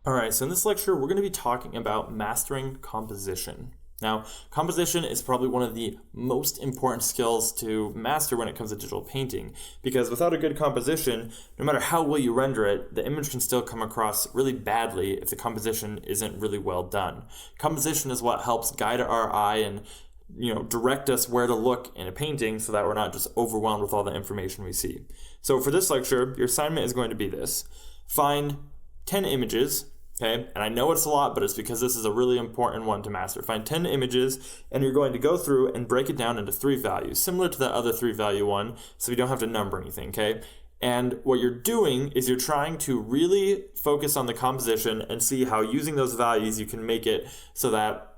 All right, so in this lecture, we're going to be talking about mastering composition. Now, composition is probably one of the most important skills to master when it comes to digital painting, because without a good composition, no matter how well you render it, the image can still come across really badly if the composition isn't really well done. Composition is what helps guide our eye and direct us where to look in a painting so that we're not just overwhelmed with all the information we see. So for this lecture, your assignment is going to be this. Find 10 images. Okay, and I know it's a lot, but it's because this is a really important one to master. Find 10 images, and you're going to go through and break it down into 3 values, similar to that other 3-value one, so you don't have to number anything, okay? And what you're doing is you're trying to really focus on the composition and see how using those values you can make it so that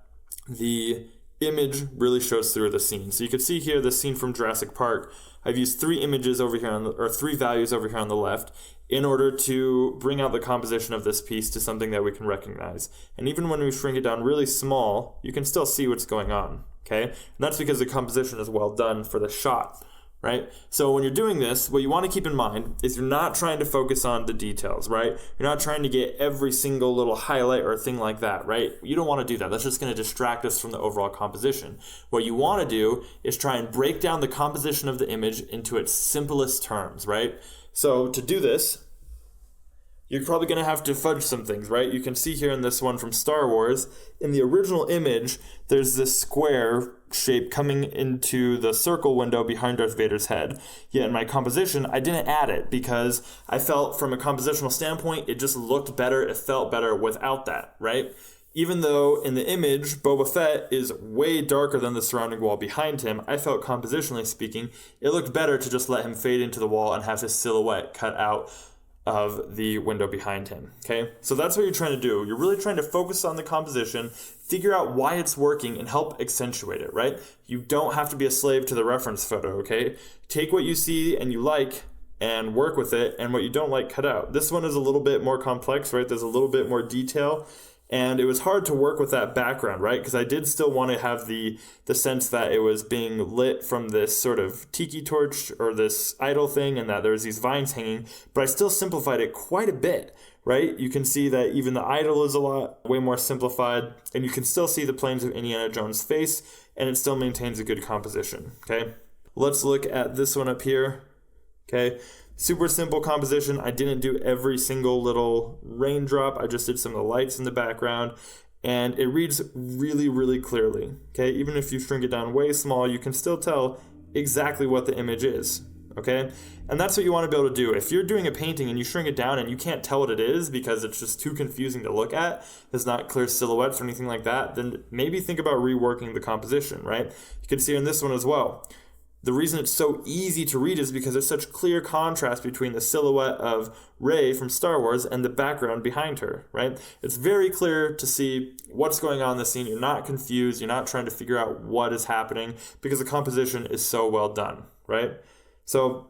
the image really shows through the scene. So you can see here the scene from Jurassic Park. I've used 3 images over here or 3 values over here on the left in order to bring out the composition of this piece to something that we can recognize. And even when we shrink it down really small, you can still see what's going on, okay? And that's because the composition is well done for the shot, right? So when you're doing this, what you want to keep in mind is you're not trying to focus on the details, right? You're not trying to get every single little highlight or thing like that, right? You don't want to do that. That's just going to distract us from the overall composition. What you want to do is try and break down the composition of the image into its simplest terms, right? So to do this, you're probably going to have to fudge some things, right? You can see here in this one from Star Wars, in the original image, there's this square shape coming into the circle window behind Darth Vader's head. Yet in my composition, I didn't add it because I felt from a compositional standpoint, it just looked better, it felt better without that, right? Even though in the image, Boba Fett is way darker than the surrounding wall behind him, I felt compositionally speaking, it looked better to just let him fade into the wall and have his silhouette cut out of the window behind him, okay? So that's what you're trying to do. You're really trying to focus on the composition, figure out why it's working, and help accentuate it, right? You don't have to be a slave to the reference photo, okay? Take what you see and you like and work with it, and what you don't like, cut out. This one is a little bit more complex, right? There's a little bit more detail, and it was hard to work with that background, right? Because I did still want to have the sense that it was being lit from this sort of tiki torch or this idol thing and that there's these vines hanging, but I still simplified it quite a bit, right? You can see that even the idol is way more simplified, and you can still see the planes of Indiana Jones' face, and it still maintains a good composition, okay? Let's look at this one up here, okay? Super simple composition. I didn't do every single little raindrop. I just did some of the lights in the background, and it reads really, really clearly. Okay, even if you shrink it down way small, you can still tell exactly what the image is. Okay, and that's what you want to be able to do. If you're doing a painting and you shrink it down and you can't tell what it is because it's just too confusing to look at, there's not clear silhouettes or anything like that, then maybe think about reworking the composition, right? You can see in this one as well. The reason it's so easy to read is because there's such clear contrast between the silhouette of Rey from Star Wars and the background behind her, right? It's very clear to see what's going on in the scene. You're not confused. You're not trying to figure out what is happening because the composition is so well done, right? So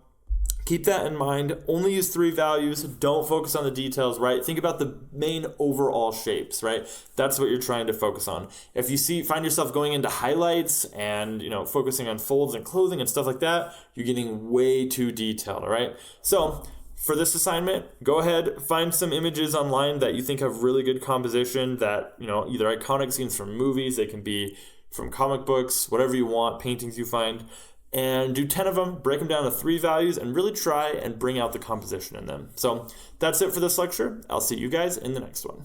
keep that in mind. Only use 3 values. Don't focus on the details, right? Think about the main overall shapes, right? That's what you're trying to focus on. If you find yourself going into highlights and, focusing on folds and clothing and stuff like that, you're getting way too detailed, all right? So for this assignment, go ahead, find some images online that you think have really good composition that, either iconic scenes from movies, they can be from comic books, whatever you want, paintings you find, and do 10 of them, break them down to 3 values, and really try and bring out the composition in them. So that's it for this lecture. I'll see you guys in the next one.